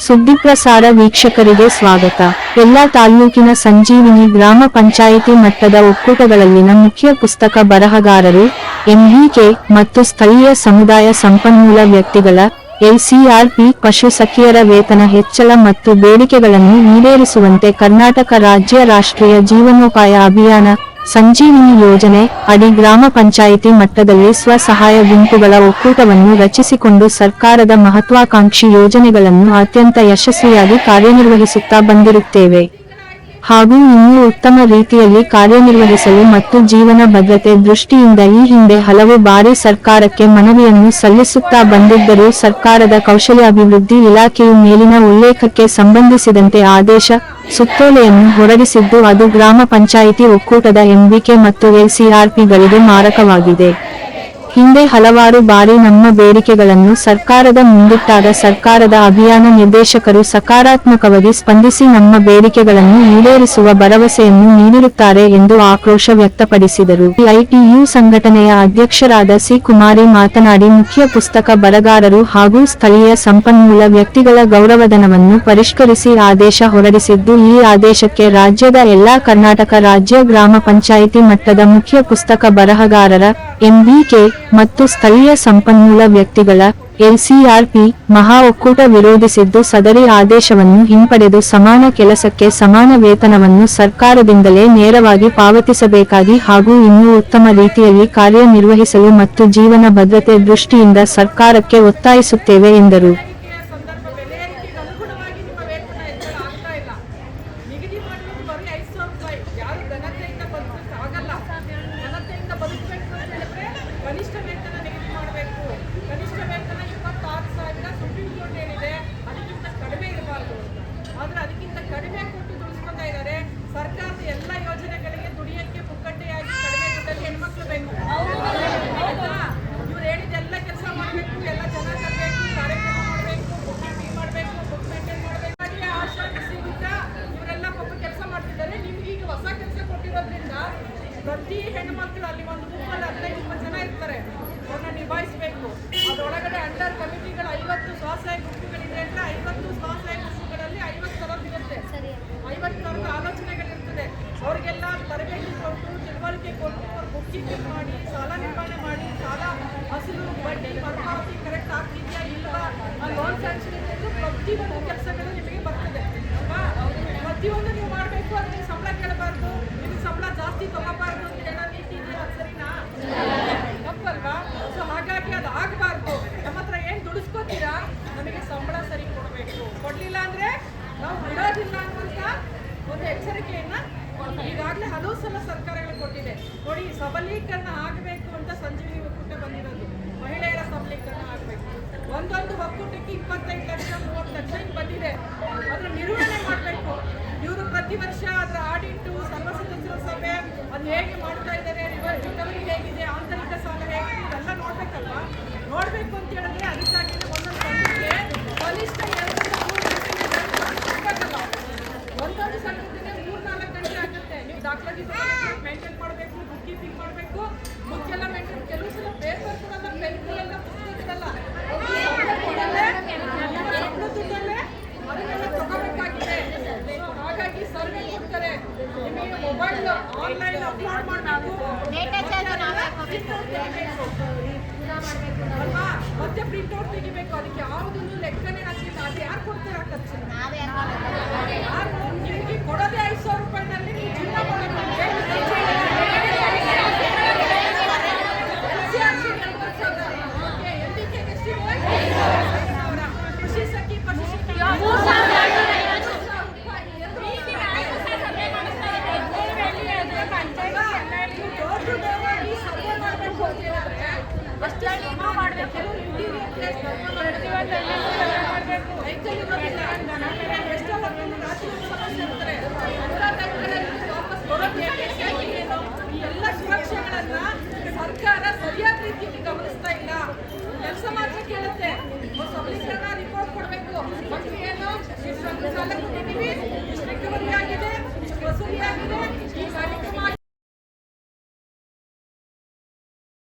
ಸುದ್ದಿಪ್ರಸಾರ ವೀಕ್ಷಕರಿಗೆ ಸ್ವಾಗತ. ಎಲ್ಲಾ ತಾಲ್ಲೂಕಿನ ಸಂಜೀವಿನಿ ಗ್ರಾಮ ಪಂಚಾಯಿತಿ ಮಟ್ಟದ ಒಕ್ಕೂಟಗಳಲ್ಲಿನ ಮುಖ್ಯ ಪುಸ್ತಕ ಬರಹಗಾರರು, ಎಂಬಿಕೆ ಮತ್ತು ಸ್ಥಳೀಯ ಸಮುದಾಯ ಸಂಪನ್ಮೂಲ ವ್ಯಕ್ತಿಗಳ ಎಲ್ಸಿಆರ್ಪಿ ಪಶು ಸಖಿಯರ ವೇತನ ಹೆಚ್ಚಳ ಮತ್ತು ಬೇಡಿಕೆಗಳನ್ನು ಈಡೇರಿಸುವಂತೆ ಕರ್ನಾಟಕ ರಾಜ್ಯ ರಾಷ್ಟ್ರೀಯ ಜೀವನೋಪಾಯ ಅಭಿಯಾನ ಸಂಜೀವಿನಿ ಯೋಜನೆ ಅಡಿ ಗ್ರಾಮ ಪಂಚಾಯಿತಿ ಮಟ್ಟದಲ್ಲಿ ಸ್ವಸಹಾಯ ಗುಂಪುಗಳ ಒಕ್ಕೂಟವನ್ನು ರಚಿಸಿಕೊಂಡು ಸರ್ಕಾರದ ಮಹತ್ವಾಕಾಂಕ್ಷಿ ಯೋಜನೆಗಳನ್ನು ಅತ್ಯಂತ ಯಶಸ್ವಿಯಾಗಿ ಕಾರ್ಯನಿರ್ವಹಿಸುತ್ತಾ ಬಂದಿರುತ್ತೇವೆ ಹಾಗೂ ಇನ್ನೂ ಉತ್ತಮ ರೀತಿಯಲ್ಲಿ ಕಾರ್ಯನಿರ್ವಹಿಸಲು ಮತ್ತು ಜೀವನ ಭದ್ರತೆ ದೃಷ್ಟಿಯಿಂದ ಈ ಹಿಂದೆ ಹಲವು ಬಾರಿ ಸರ್ಕಾರಕ್ಕೆ ಮನವಿಯನ್ನು ಸಲ್ಲಿಸುತ್ತಾ ಬಂದಿದ್ದರೂ ಸರ್ಕಾರದ ಕೌಶಲ್ಯಾಭಿವೃದ್ಧಿ ಇಲಾಖೆಯು ಮೇಲಿನ ಉಲ್ಲೇಖಕ್ಕೆ ಸಂಬಂಧಿಸಿದಂತೆ ಆದೇಶ ಸುತ್ತೋಲೆಯನ್ನು ಹೊರಡಿಸಿದ್ದು ಅದು ಗ್ರಾಮ ಪಂಚಾಯಿತಿ ಒಕ್ಕೂಟದ ಎಂಬಿಕೆ ಮತ್ತು ಎಲ್ಸಿಆರ್ಪಿಗಳಿಗೆ ಮಾರಕವಾಗಿದೆ. ಹಿಂದೆ ಹಲವಾರು ಬಾರಿ ನಮ್ಮ ಬೇಡಿಕೆಗಳನ್ನು ಸರ್ಕಾರದ ಮುಂದಿಟ್ಟಾಗ ಸರ್ಕಾರದ ಅಭಿಯಾನ ನಿರ್ದೇಶಕರು ಸಕಾರಾತ್ಮಕವಾಗಿ ಸ್ಪಂದಿಸಿ ನಮ್ಮ ಬೇಡಿಕೆಗಳನ್ನು ಈಡೇರಿಸುವ ಭರವಸೆಯನ್ನು ನೀಡಿರುತ್ತಾರೆ ಎಂದು ಆಕ್ರೋಶ ವ್ಯಕ್ತಪಡಿಸಿದರು. ಐಟಿಯು ಸಂಘಟನೆಯ ಅಧ್ಯಕ್ಷರಾದ ಸಿ. ಕುಮಾರಿ ಮಾತನಾಡಿ, ಮುಖ್ಯ ಪುಸ್ತಕ ಬರಹಗಾರರು ಹಾಗೂ ಸ್ಥಳೀಯ ಸಂಪನ್ಮೂಲ ವ್ಯಕ್ತಿಗಳ ಗೌರವಧನವನ್ನು ಪರಿಷ್ಕರಿಸಿ ಆದೇಶ ಹೊರಡಿಸಿದ್ದು, ಈ ಆದೇಶಕ್ಕೆ ರಾಜ್ಯದ ಎಲ್ಲಾ ಕರ್ನಾಟಕ ರಾಜ್ಯ ಗ್ರಾಮ ಪಂಚಾಯಿತಿ ಮಟ್ಟದ ಮುಖ್ಯ ಪುಸ್ತಕ ಬರಹಗಾರರ ಎಂಬಿಕೆ ಮತ್ತು ಸ್ಥಳೀಯ ಸಂಪನ್ಮೂಲ ವ್ಯಕ್ತಿಗಳ ಎಲ್ಸಿಆರ್ಪಿ ಮಹಾ ಒಕ್ಕೂಟ ವಿರೋಧಿಸಿದ್ದು, ಸದರಿ ಆದೇಶವನ್ನು ಹಿಂಪಡೆದು ಸಮಾನ ಕೆಲಸಕ್ಕೆ ಸಮಾನ ವೇತನವನ್ನು ಸರ್ಕಾರದಿಂದಲೇ ನೇರವಾಗಿ ಪಾವತಿಸಬೇಕಾಗಿ ಹಾಗೂ ಇನ್ನೂ ಉತ್ತಮ ರೀತಿಯಲ್ಲಿ ಕಾರ್ಯನಿರ್ವಹಿಸಲು ಮತ್ತು ಜೀವನ ಭದ್ರತೆ ದೃಷ್ಟಿಯಿಂದ ಸರ್ಕಾರಕ್ಕೆ ಒತ್ತಾಯಿಸುತ್ತೇವೆ ಎಂದರು. ಕನಿಷ್ಠ ವೇತನ ನಿಗದಿ ಮಾಡಬೇಕು. ಕನಿಷ್ಠ ವೇತನ 26,000 ಸುಪ್ರೀಂ ಕೋರ್ಟ್ ಹೇಳಿದೆ, ಅದಕ್ಕಿಂತ ಕಡಿಮೆ ಇರಬಾರ್ದು. ಆದ್ರೆ ಅದಕ್ಕಿಂತ ಕಡಿಮೆ ಕೊಟ್ಟು ದುಡಿಸ್ಕೊತಾ ಇದ್ದಾರೆ. ಸರ್ಕಾರದ ಎಲ್ಲ ಯೋಜನೆಗಳಿಗೆ ದುಡಿಯಕ್ಕೆ ಪುಕ್ಕಟ್ಟೆಯಾಗಿ ಕಡಿಮೆ ದುಡ್ಡಲ್ಲಿ ಹೆಣ್ಮಕ್ಳು ಬೇಕು. ಇವ್ರು ಹೇಳಿದ್ದೆಲ್ಲ ಕೆಲಸ ಮಾಡಬೇಕು, ಎಲ್ಲ ಜನ ತರಬೇಕು, ಕಾರ್ಯಕ್ರಮ ಮಾಡಬೇಕು, ಬುಕ್ ಮಾಡಬೇಕು, ಬುಕ್ ಮೇಂಟೈನ್ ಮಾಡಬೇಕು. ಆಶಾ ಸಿಗುತ್ತ ಇವರೆಲ್ಲ ಪಾಪ ಕೆಲಸ ಮಾಡ್ತಿದ್ದಾರೆ. ನಿಮ್ಗೆ ಈಗ ಹೊಸ ಕೆಲಸ ಕೊಟ್ಟಿರೋದ್ರಿಂದ ಪ್ರತಿ ಹೆಣ್ಮಕ್ಳು ಅಲ್ಲಿ ಒಂದು ಗುಂಪಲ್ಲಿ 15-20 ಜನ ಇರ್ತಾರೆ, ಅವ್ರನ್ನ ನಿಭಾಯಿಸಬೇಕು. ಅದರೊಳಗಡೆ ಅಂಡರ್ ಕಮಿಟಿಗಳು 50 ಸ್ವಸಹಾಯ ಗುಂಪುಗಳಿದೆ ಅಂದ್ರೆ 50 ಸ್ವಸಹಾಯ ಗುಂಪುಗಳಲ್ಲಿ 50 ಥರದ್ದಿರುತ್ತೆ, 50 ಥರದ ಆಲೋಚನೆಗಳಿರ್ತದೆ. ಅವ್ರಿಗೆಲ್ಲ ತರಬೇತಿ ಕೊಟ್ಟು, ತಿಳುವಳಿಕೆ ಕೊಟ್ಟು, ಅವ್ರ ಬುಕ್ ಕೀಪಿಂಗ್ ಮಾಡಿ, ಸಾಲ ನಿರ್ವಹಣೆ ಮಾಡಿ, ಸಾಲ ಅಸಲು ಬಡ್ಡಿ ಮರುಪಾವತಿ ಕರೆಕ್ಟ್ ಆಗ್ತಿದೆಯಾ ಇಲ್ವಾ, ಲೋನ್ ಸ್ಯಾಂಕ್ಷನ್ ಇದ್ದು ಪ್ರತಿಯೊಂದು ಕೆಲಸಗಳು ನಿಮಗೆ ಬರ್ತದೆ ಅಲ್ವಾ. ಪ್ರತಿಯೊಂದು ನೀವು ಮಾಡಬೇಕು. ಅದಕ್ಕೆ ಸಂಬಳ ಕೇಳಬಾರ್ದು, ನಿಮಗೆ ಸಂಬಳ ಜಾಸ್ತಿ ತಗೋಬಾರ್ದು ಅಂತ ಹೇಳೋ ನೀತಿ ಇದೆಯಾ? ಅದು ಸರಿನಾ? ತಪ್ಪಲ್ವಾ? ಸೊ ಹಾಗಾಗಿ ಅದು ಆಗಬಾರ್ದು. ನಮ್ಮ ಹತ್ರ ಏನು ದುಡಿಸ್ಕೋತೀರಾ, ನಮಗೆ ಸಂಬಳ ಸರಿ ಕೊಡಬೇಕು. ಕೊಡಲಿಲ್ಲ ಅಂದರೆ ನಾವು ಬಿಡೋದಿಲ್ಲ ಅನ್ನುವಂಥ ಒಂದು ಎಚ್ಚರಿಕೆಯನ್ನ ಈಗಾಗಲೇ ಹಲವು ಸಲ ಸರ್ಕಾರಗಳು ಕೊಟ್ಟಿದೆ. ನೋಡಿ, ಸಬಲೀಕರಣ ಆಗಬೇಕು ಅಂತ ಸಂಜೀವಿನಿ ಒಕ್ಕೂಟ ಬಂದಿರೋದು. ಮಹಿಳೆಯರ ಸಬಲೀಕರಣ ಆಗಬೇಕು. ಒಂದೊಂದು ಒಕ್ಕೂಟಕ್ಕೆ 25 ಲಕ್ಷ 30 ಲಕ್ಷ ಹಿಂಗೆ ಬಂದಿದೆ. ಅದರ ನಿರ್ವಹಣೆ ಮಾಡಬೇಕು. ಇವರು ಪ್ರತಿ ವರ್ಷ ಅದರ ಆಡಿಟು, ಸರ್ವ ಸದಸ್ಯರ ಸಭೆ, ಅದು ಹೇಗೆ ಮಾಡ್ತಾ ಇದ್ದಾರೆ, ರಿಕವರಿ ಹೇಗಿದೆ, ಆಂತರಿಕ ಸಾಲ ಹೇಗಿದೆ, ಇದೆಲ್ಲ ನೋಡ್ಬೇಕಲ್ವಾ. ನೋಡ್ಬೇಕು ಅಂತ ಹೇಳಿದ್ರೆ ಅದಕ್ಕಾಗಿ ಒಂದೊಂದು ಸಂಘಕ್ಕೆ ಕನಿಷ್ಠ 2-3 ಗಂಟೆ ಸಿಗಬೇಕಲ್ಲ. ಒಂದೊಂದು ಸಂಘಕ್ಕೆ 3-4 ಗಂಟೆ ಆಗುತ್ತೆ. ನೀವು ದಾಖಲಾತಿ ಮೇಂಟೈನ್ ಮಾಡಬೇಕು, ಬುಕ್ ಕೀಪಿಂಗ್ ಮಾಡಬೇಕು, ಬುಕ್ ಎಲ್ಲ ಮೇಂಟೈನ್. ಕೆಲವು ಸಲ ಪೇಪರ್ ಕೊಡಲ್ಲ, ಪೆನ್ ಕೊಡಲ್ಲ, ಪುಸ್ತಕ ಕೊಡಲ್ಲ, ದುಡ್ಡಲ್ಲೇ ಅದನ್ನೆಲ್ಲ ತಗೋಬೇಕಾಗಿದೆ. ಹಾಗಾಗಿ ಸರ್ವೆ ಕೊಡ್ತಾರೆ, ನಿಮಗೆ ಮೊಬೈಲ್ ಆನ್ಲೈನ್ ಅಪ್ಲೋಡ್ ಮಾಡಬೇಕು ಅಲ್ವಾ, ಮತ್ತೆ ಪ್ರಿಂಟ್ಔಟ್ ತೆಗಿಬೇಕು. ಅದಕ್ಕೆ ಯಾವುದನ್ನು ಲೆಕ್ಕನೇ ಹಾಕಿಲ್ಲ. ಅದು ಯಾರು ಕೊಡ್ತಾರೆ ಖರ್ಚು?